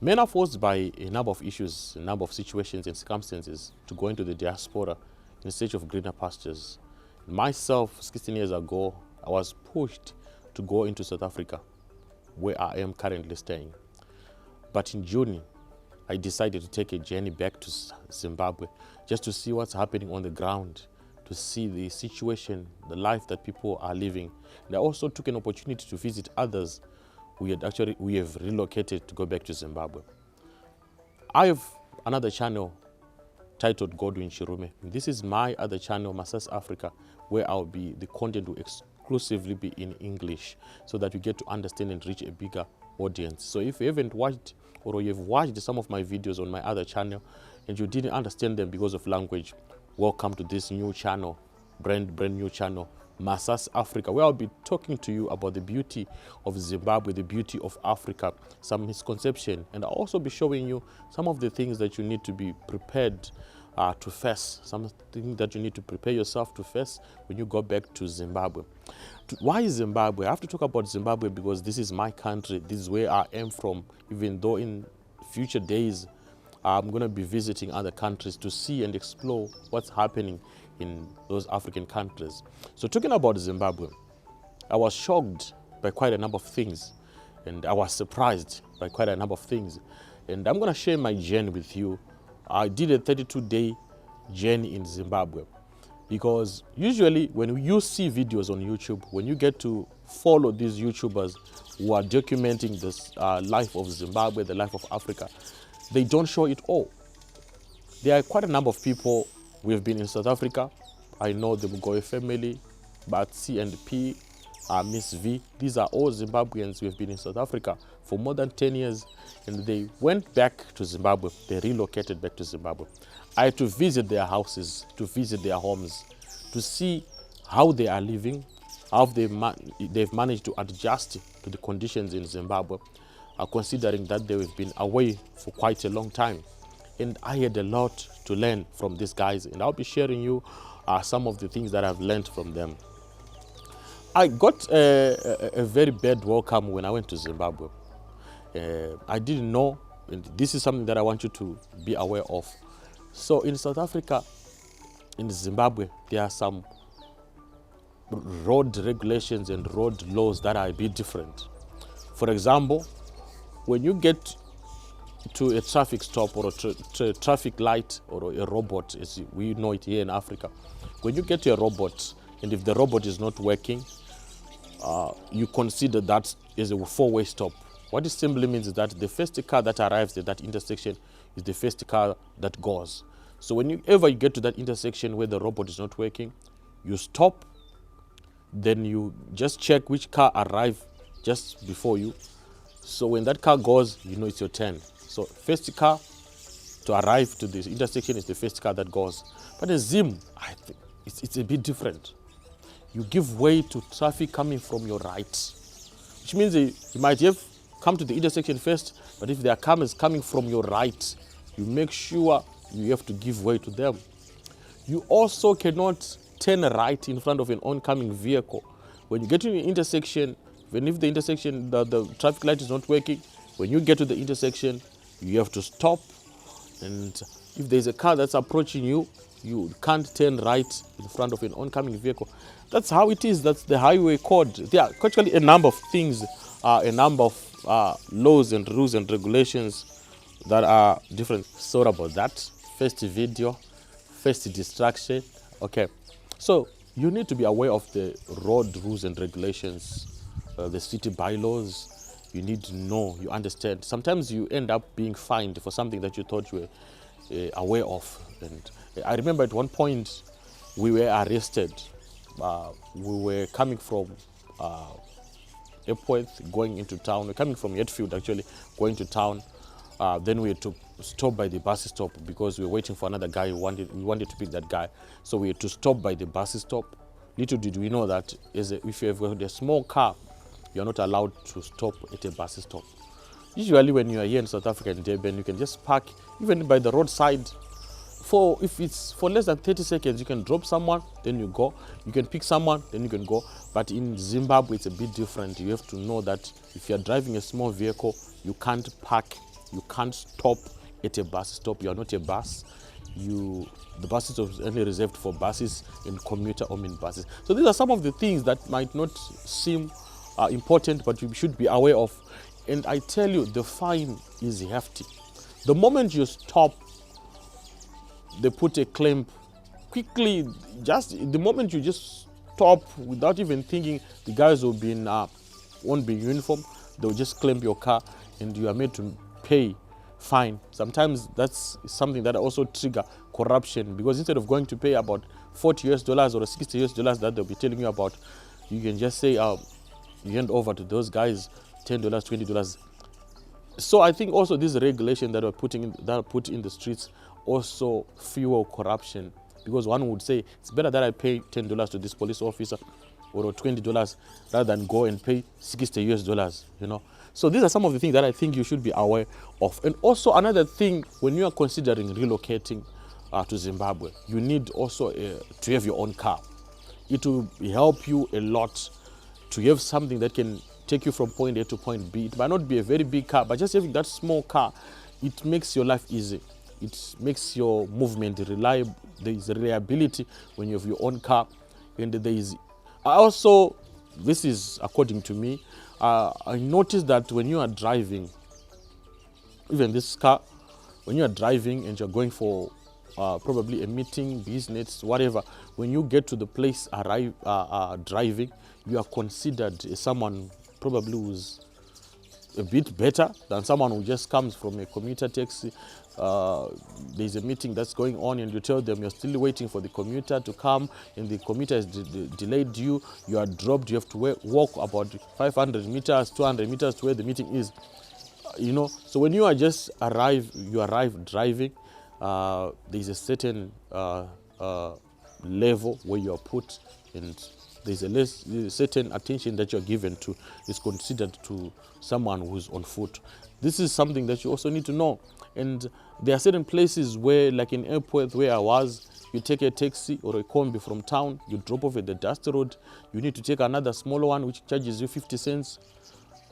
Men are forced by a number of issues, a number of situations and circumstances to go into the diaspora in search of greener pastures. Myself, 16 years ago, I was pushed to go into South Africa, where I am currently staying. But in June, I decided to take a journey back to Zimbabwe just to see what's happening on the ground, to see the situation, the life that people are living. And I also took an opportunity to visit others we have relocated to go back to Zimbabwe. I have another channel titled Godwin Chirume. This is my other channel, Masasi Africa, where the content will exclusively be in English so that you get to understand and reach a bigger audience. So if you haven't watched or you've watched some of my videos on my other channel and you didn't understand them because of language, welcome to this new channel, brand new channel, Masasi Africa, where I'll be talking to you about the beauty of Zimbabwe, the beauty of Africa, some misconception, and I'll also be showing you some of the things that you need to be prepared to face, something that you need to prepare yourself to face when you go back to Zimbabwe. Why Zimbabwe? I have to talk about Zimbabwe because this is my country, this is where I am from, even though in future days I'm going to be visiting other countries to see and explore what's happening in those African countries. So talking about Zimbabwe, I was shocked by quite a number of things and I was surprised by quite a number of things. And I'm going to share my journey with you. I did a 32-day journey in Zimbabwe because usually when you see videos on YouTube, when you get to follow these YouTubers who are documenting this life of Zimbabwe, the life of Africa, they don't show it all. There are quite a number of people. We've been in South Africa. I know the Mugoe family, Batsi and P, Miss V. These are all Zimbabweans who have been in South Africa for more than 10 years. And they went back to Zimbabwe. They relocated back to Zimbabwe. I had to visit their houses, to visit their homes, to see how they are living, how they've managed to adjust to the conditions in Zimbabwe, considering that they have been away for quite a long time. And I had a lot to learn from these guys, and I'll be sharing you some of the things that I've learned from them. I got a very bad welcome when I went to Zimbabwe. I didn't know, and this is something that I want you to be aware of. So in South Africa, in Zimbabwe, there are some road regulations and road laws that are a bit different. For example, when you get to a traffic stop or a traffic light or a robot, as we know it here in Africa, when you get to a robot and if the robot is not working, you consider that as a four-way stop. What it simply means is that the first car that arrives at that intersection is the first car that goes. So whenever you get to that intersection where the robot is not working, you stop, then you just check which car arrived just before you. So when that car goes, you know it's your turn. So first car to arrive to this intersection is the first car that goes. But in Zim, I think it's a bit different. You give way to traffic coming from your right, which means you might have come to the intersection first, but if there are cars coming from your right, you make sure you have to give way to them. You also cannot turn right in front of an oncoming vehicle. When you get to the intersection, even if the intersection, the traffic light is not working, when you get to the intersection, you have to stop. And if there's a car that's approaching you, you can't turn right in front of an oncoming vehicle. That's how it is. That's the highway code. There are actually a number of things, a number of laws and rules and regulations that are different. Sorry about that. First video, first distraction. Okay. So you need to be aware of the road rules and regulations, the city bylaws. You need to know, you understand. Sometimes you end up being fined for something that you thought you were aware of. And I remember at one point we were arrested. We were coming from airport going into town. We're coming from Yetfield actually, going to town. Then we had to stop by the bus stop because we were waiting for another guy. We wanted to pick that guy. So we had to stop by the bus stop. Little did we know that if you have got a small car, you're not allowed to stop at a bus stop. Usually when you are here in South Africa in Durban, you can just park even by the roadside. If it's for less than 30 seconds, you can drop someone, then you go. You can pick someone, then you can go. But in Zimbabwe, it's a bit different. You have to know that if you're driving a small vehicle, you can't park You can't stop at a bus stop. You are not a bus. The buses are only reserved for buses and commuter or min buses. So these are some of the things that might not seem important, but you should be aware of. And I tell you, the fine is hefty. The moment you stop, they put a clamp quickly. Just the moment you just stop without even thinking, the guys will be won't be in uniform. They'll just clamp your car, and you are made to pay fine. Sometimes that's something that also trigger corruption, because instead of going to pay about $40 or $60 that they'll be telling you about, you can just say you hand over to those guys $10, $20. So I think also this regulation that are put in the streets also fuel corruption, because one would say it's better that I pay $10 to this police officer or $20 rather than go and pay $60, you know. So these are some of the things that I think you should be aware of. And also another thing, when you are considering relocating to Zimbabwe, you need also to have your own car. It will help you a lot to have something that can take you from point A to point B. It might not be a very big car, but just having that small car, it makes your life easy. It makes your movement reliable. There is reliability when you have your own car. And there is also, this is according to me, I noticed that when you are driving, even this car, when you are driving and you're going for probably a meeting, business, whatever, when you get to the place driving, you are considered as someone probably who's a bit better than someone who just comes from a commuter taxi. There's a meeting that's going on and you tell them you're still waiting for the commuter to come, and the commuter has delayed you. You are dropped. You have to walk about 500 meters, 200 meters to where the meeting is. You know, so when you are just arrive driving, there's a certain level where you are put, and there's a certain attention that you're given to is considered to someone who's on foot. This is something that you also need to know. And there are certain places where, like in airport where I was, you take a taxi or a combi from town, you drop off at the dust road, you need to take another smaller one which charges you 50 cents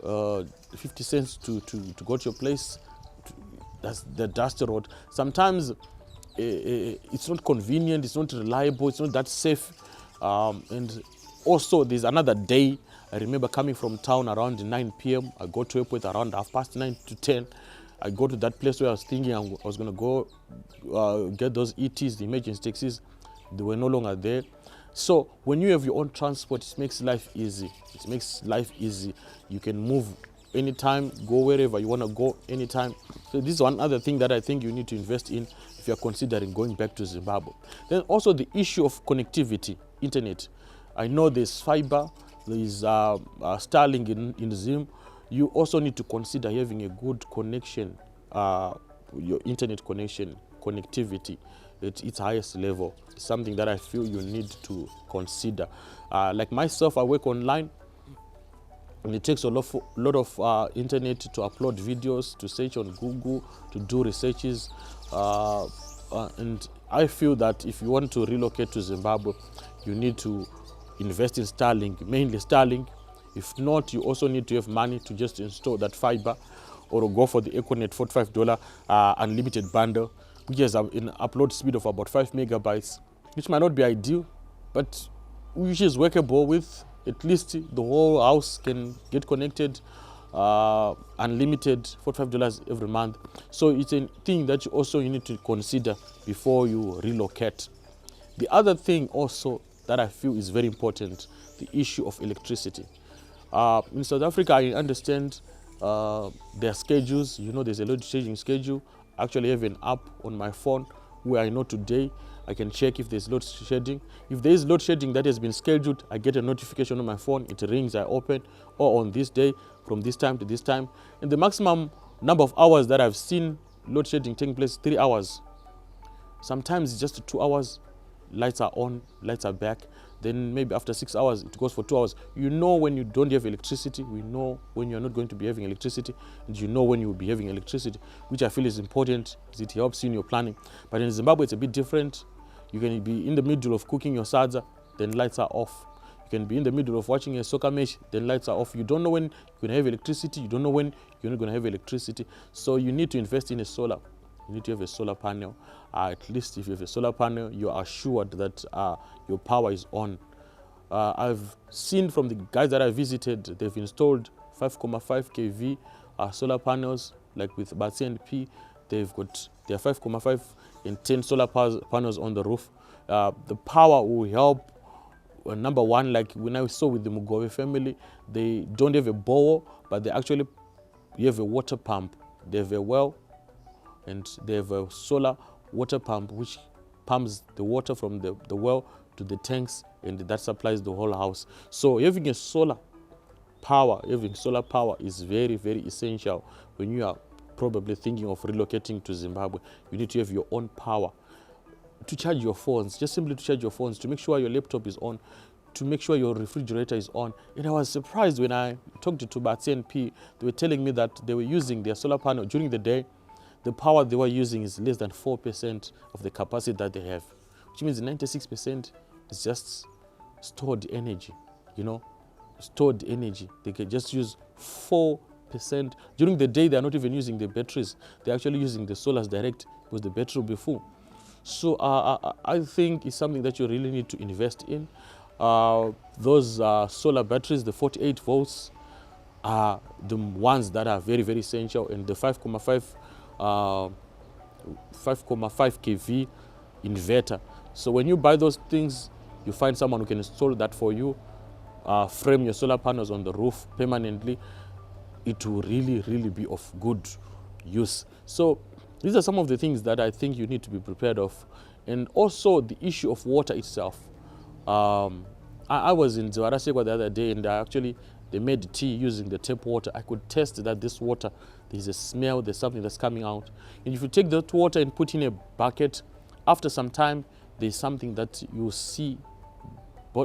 to go to your place. That's the dust road. Sometimes it's not convenient, it's not reliable, it's not that safe. And also there's another day, I remember coming from town around 9 p.m. I go to airport around 9:30 to 10. I go to that place where I was thinking I was going to go get those ETs, the emergency taxis. They were no longer there. So when you have your own transport, it makes life easy. It makes life easy. You can move anytime, go wherever you want to go anytime. So this is one other thing that I think you need to invest in if you're considering going back to Zimbabwe. Then also the issue of connectivity, internet. I know there's fiber, there's Starlink in Zim. You also need to consider having a good connection, your internet connectivity at its highest level. It's something that I feel you need to consider. Like myself, I work online, and it takes a lot of internet to upload videos, to search on Google, to do researches. And I feel that if you want to relocate to Zimbabwe, you need to invest in Starlink, mainly Starlink. If not, you also need to have money to just install that fiber, or go for the Econet $45 unlimited bundle, which has an upload speed of about 5 megabytes, which might not be ideal, but which is workable with at least the whole house can get connected, unlimited, $45 every month. So it's a thing that you need to consider before you relocate. The other thing also that I feel is very important, the issue of electricity. In South Africa, I understand their schedules. You know, there's a load shedding schedule. I actually have an app on my phone where I know today I can check if there's load shedding. If there is load shedding that has been scheduled, I get a notification on my phone. It rings, I open, or on this day, from this time to this time. And the maximum number of hours that I've seen load shedding taking place, 3 hours. Sometimes it's just 2 hours. Lights are on, lights are back. Then maybe after 6 hours, it goes for 2 hours. You know when you don't have electricity. We know when you're not going to be having electricity. And you know when you will be having electricity, which I feel is important, because it helps you in your planning. But in Zimbabwe, it's a bit different. You can be in the middle of cooking your sadza, then lights are off. You can be in the middle of watching a soccer match, then lights are off. You don't know when you're going to have electricity. You don't know when you're not going to have electricity. So you need to invest in a solar. You need to have a solar panel. At least if you have a solar panel, you are assured that your power is on. I've seen from the guys that I visited, they've installed 5.5 kV solar panels, like with Masasi and P. They've got their 5.5 and 10 solar panels on the roof. The power will help. Number one, like when I saw with the Mugabe family, they don't have a bowl, but they actually have a water pump. They have a well, and they have a solar water pump which pumps the water from the well to the tanks, and that supplies the whole house. So having a solar power is very, very essential when you are probably thinking of relocating to Zimbabwe. You need to have your own power to charge your phones, just simply to charge your phones, to make sure your laptop is on, to make sure your refrigerator is on. And I was surprised when I talked to Masasi and P, they were telling me that they were using their solar panel during the day. The power they were using is less than 4% of the capacity that they have, which means 96% is just stored energy, stored energy. They can just use 4%. During the day, they're not even using the batteries. They're actually using the solars direct because the battery will be full. So I think it's something that you really need to invest in. Those solar batteries, the 48 volts, are the ones that are very, very essential, and the 5.5 kV inverter. So when you buy those things, you find someone who can install that for you, frame your solar panels on the roof permanently. It will really, really be of good use. So these are some of the things that I think you need to be prepared of. And also the issue of water itself. I was in Zimbabwe the other day, and they made tea using the tap water. I could test that this water, there's a smell, there's something that's coming out. And if you take that water and put in a bucket, after some time, there's something that you see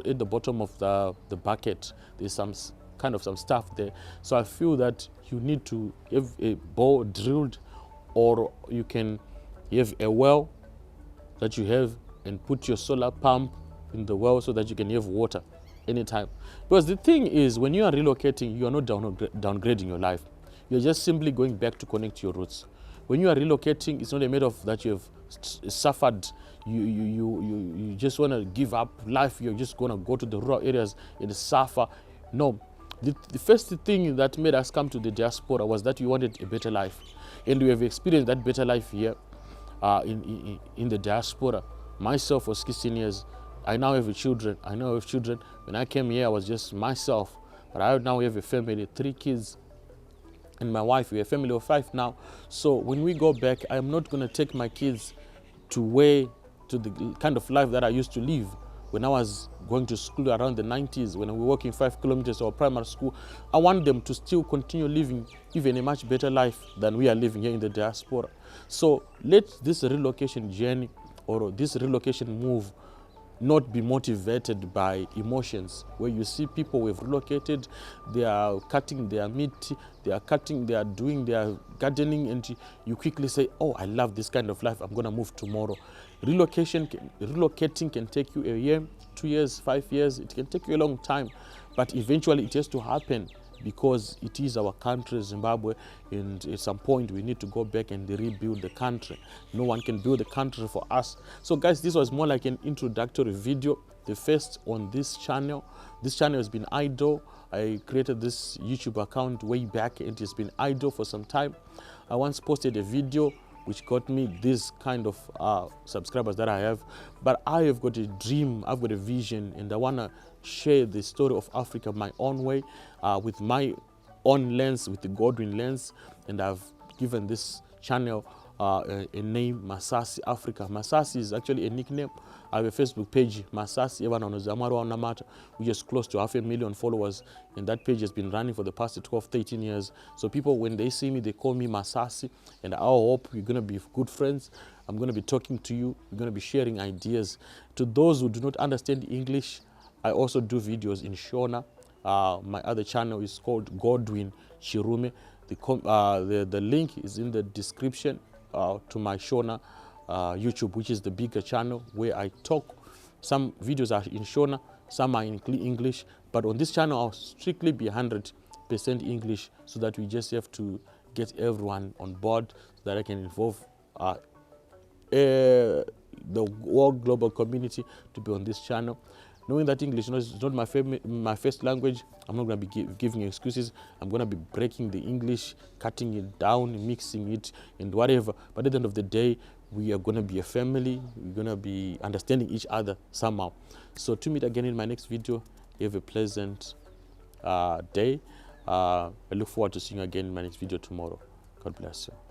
at the bottom of the bucket. There's some stuff there. So I feel that you need to have a bore drilled, or you can have a well that you have and put your solar pump in the well so that you can have water anytime. Because the thing is, when you are relocating, you are not downgrading your life. You're just simply going back to connect to your roots. When you are relocating, it's not a matter of that you have suffered. You just want to give up life. You're just going to go to the rural areas and suffer. No. The first thing that made us come to the diaspora was that we wanted a better life. And we have experienced that better life here in the diaspora. Myself for 16 years, I now have children. When I came here, I was just myself. But I now have a family, 3 kids, and my wife. We're a family of 5 now. So when we go back, I'm not going to take my kids to the kind of life that I used to live when I was going to school around the 90s, when we were walking 5 kilometers to our primary school. I want them to still continue living even a much better life than we are living here in the diaspora. So let this relocation journey or this relocation move not be motivated by emotions, where you see people who have relocated, they are cutting their meat, they are doing their gardening, and you quickly say, oh, I love this kind of life, I'm going to move tomorrow. Relocating can take you a year, 2 years, 5 years. It can take you a long time, but eventually it has to happen because it is our country, Zimbabwe, and at some point we need to go back and rebuild the country. No one can build the country for us. So guys, this was more like an introductory video, the first on this channel. This channel has been idle. I created this YouTube account way back, and it's been idle for some time. I once posted a video which got me this kind of subscribers that I have. But I have got a dream, I've got a vision, and I want to share the story of Africa my own way, with my own lens, with the Godwin lens. And I've given this channel a name, Masasi Africa. Masasi is actually a nickname. I have a Facebook page, Masasi, which is close to 500,000 followers. And that page has been running for the past 12, 13 years. So people, when they see me, they call me Masasi. And I hope we're going to be good friends. I'm going to be talking to you. We're going to be sharing ideas. To those who do not understand English, I also do videos in Shona. My other channel is called Godwin Chirume. The link is in the description to my Shona YouTube, which is the bigger channel where I talk. Some videos are in Shona, some are in English, but on this channel I'll strictly be 100% English, so that we just have to get everyone on board, so that I can involve the whole global community to be on this channel. Knowing that English is not my first language, I'm not going to be giving excuses. I'm going to be breaking the English, cutting it down, mixing it, and whatever. But at the end of the day, we are going to be a family. We're going to be understanding each other somehow. So to meet again in my next video, you have a pleasant day. I look forward to seeing you again in my next video tomorrow. God bless you.